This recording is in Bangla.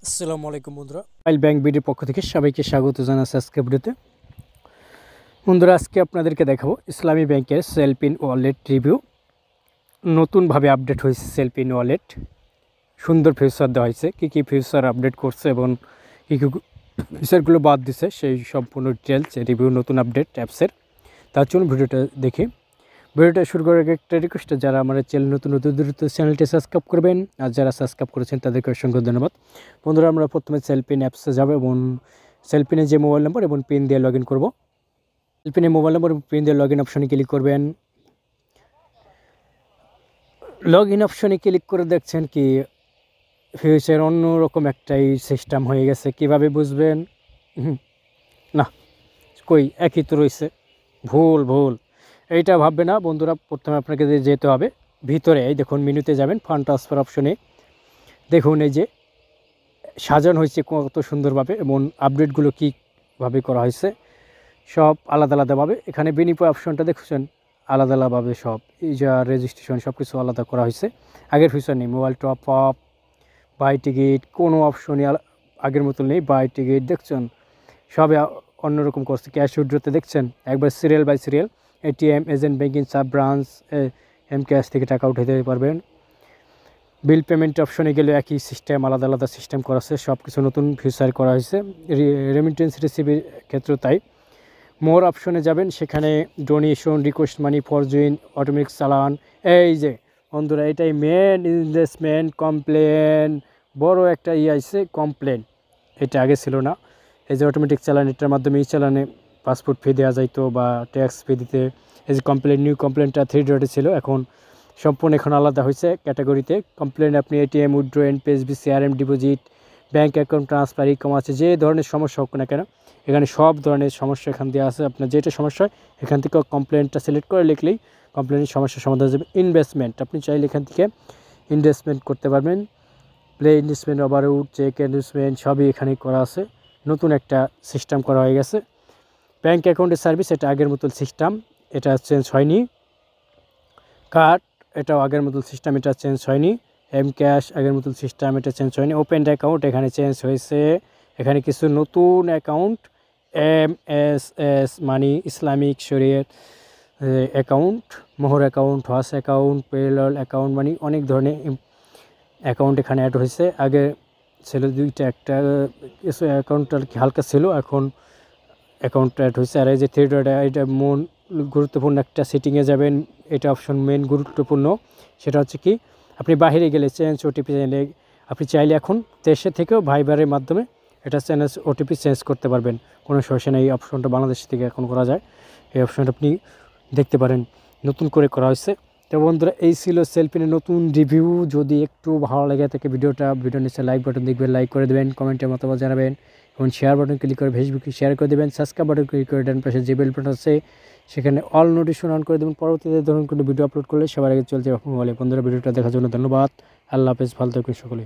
আসসালামু আলাইকুম বন্ধুরা, মোবাইল ব্যাংক বিডির পক্ষ থেকে সবাইকে স্বাগত জানাচ্ছি আজকের ভিডিওতে। বন্ধুরা, আজকে আপনাদেরকে দেখাবো ইসলামী ব্যাংকের সেলপিন ওয়ালেট রিভিউ। নতুনভাবে আপডেট হয়েছে সেলপিন ওয়ালেট, সুন্দর ফিচার দেওয়া হয়েছে। কী ফিচার আপডেট করছে এবং কী ফিচারগুলো বাদ দিছে সেই সম্পূর্ণ ডিটেলস রিভিউ নতুন আপডেট অ্যাপসের। তার জন্য ভিডিওটা দেখি। ভিডিওটা শুরু করার আগে একটা রিকোয়েস্ট, যারা আমার চ্যানেল নতুন দ্রুত চ্যানেলটি সাবস্ক্রাইব করবেন, আর যারা সাবস্ক্রাইব করেছেন তাদেরকে অসংখ্য ধন্যবাদ। বন্ধুরা, আমরা প্রথমে সেলপিন অ্যাপসে যাব এবং সেলপিনে যে মোবাইল নম্বর এবং পিন দিয়ে লগ ইন করবো। সেলপিনে মোবাইল নম্বর এবং পিন দিয়ে লগ ইন অপশনে ক্লিক করবেন। লগ ইন অপশনে ক্লিক করে দেখছেন কি ফিউচার অন্যরকম একটাই সিস্টেম হয়ে গেছে। কিভাবে বুঝবেন? না, কই একই তো রয়েছে। ভুল এইটা ভাববে না বন্ধুরা। প্রথমে আপনাকে যেতে হবে ভিতরে। এই দেখুন, মেনুতে যাবেন, ফান্ড ট্রান্সফার অপশনে দেখুন এই যে সাজানো হয়েছে কত সুন্দরভাবে এবং আপডেটগুলো কীভাবে করা হয়েছে সব আলাদাভাবে। এখানে বিনিময় অপশনটা দেখছেন আলাদাভাবে, সব ইউজার রেজিস্ট্রেশন সব কিছু আলাদা করা হয়েছে। আগের ফিচার নেই। Mobile top up, by ticket, কোনো অপশনই আগের মতো নেই। বাই টিকিট দেখছেন সবে অন্যরকম করছে। ক্যাশ উইথড্রোতে দেখছেন একবার serial by serial. ATM, agent banking, sub branch, M cash থেকে টাকা উঠাতে পারবেন। বিল পেমেন্ট অপশনে গেলে একই সিস্টেম, আলাদা সিস্টেম করা আছে। সব কিছু নতুন ফিচার করা হয়েছে। রেমিটেন্স রিসিভের ক্ষেত্রেও তাই। মোর অপশনে যাবেন, সেখানে donation, request money, for join, automatic চালান। এই যে বন্ধুরা, এটাই মেন ইনভেস্টমেন্ট কমপ্লেন, বড় একটা আছে কমপ্লেন। এটা আগে ছিল না। এই যে অটোমেটিক চালান, এটার মাধ্যমে এই চালানে পাসপোর্ট ফি দেওয়া যাইতো বা ট্যাক্স ফি দিতে। এই যে কমপ্লেন, নিউ কমপ্লেনটা 3 ডটে ছিল, এখন সম্পূর্ণ এখন আলাদা হয়েছে ক্যাটাগরিতে। কমপ্লেন আপনি ATM, withdraw, NPSB, CRM, deposit, bank account transfer, e-commerce, যে ধরনের সমস্যা হোক না কেন, এখানে সব ধরনের সমস্যা এখান দিয়ে আছে। আপনার যেটা সমস্যা হয় এখান থেকে কমপ্লেনটা সিলেক্ট করে লিখলেই কমপ্লেনের সমস্যার সমাধান হয়ে যাবে। ইনভেস্টমেন্ট আপনি চাইলে এখান থেকে ইনভেস্টমেন্ট করতে পারবেন। প্লে ইনভেস্টমেন্ট, ওভারউড, চেক ইনভেস্টমেন্ট সবই এখানে করা আছে। নতুন একটা সিস্টেম করা হয়ে গেছে। ব্যাঙ্ক অ্যাকাউন্টের সার্ভিস, এটা আগের মতো সিস্টেম, এটা চেঞ্জ হয়নি। কার্ড, এটাও আগের মতো সিস্টেম, এটা চেঞ্জ হয়নি। এম ক্যাশ আগের মতো সিস্টেম, এটা চেঞ্জ হয়নি। ওপেন অ্যাকাউন্ট এখানে চেঞ্জ হয়েছে। এখানে কিছু নতুন অ্যাকাউন্ট, MSS মানি, ইসলামিক শরিয়ত অ্যাকাউন্ট, মোহর অ্যাকাউন্ট, হস অ্যাকাউন্ট, পেরোল অ্যাকাউন্ট, মানে অনেক ধরনের অ্যাকাউন্ট এখানে অ্যাড হয়েছে। আগে ছিল দুইটা, একটা কিছু অ্যাকাউন্টটা আর কি হালকা ছিল, এখন অ্যাকাউন্ট অ্যাড হয়েছে। আর এই যে থ্রি ডট, এটা গুরুত্বপূর্ণ একটা সেটিংয়ে যাবেন। এটা অপশন মেন গুরুত্বপূর্ণ। সেটা হচ্ছে কি, আপনি বাইরে গেলে চেঞ্জ ওটিপি চাইলে আপনি চাইলে এখন দেশে থেকেও ভাইবারের মাধ্যমে এটা চেঞ্জ ওটিপি চেঞ্জ করতে পারবেন। কোনো সমস্যা নেই। এই অপশনটা বাংলাদেশ থেকে এখন করা যায়। এই অপশনটা আপনি দেখতে পারেন, নতুন করে করা হয়েছে। তো বন্ধুরা, এই ছিল সেলফিনের নতুন রিভিউ। যদি একটু ভালো লাগে থাকে ভিডিওর নিচে লাইক বাটন দেখবেন, লাইক করে দেবেন, কমেন্টে মতামত জানাবেন এবং শেয়ার বাটন ক্লিক করে ফেসবুকে শেয়ার করে দেবেন। সাবস্ক্রাইব বাটন ক্লিক করে ডান পাশে যে বেল বাটন আছে সেখানে অল নোটিফিকেশন অন করে দেবেন। পরবর্তীতে ধরুন কোনো ভিডিও আপলোড করলে সবার আগে চলতে বলে। বন্ধুরা, ভিডিওটা দেখার জন্য ধন্যবাদ। আল্লাহ হাফেজ, ভালো থাকুন সকলে।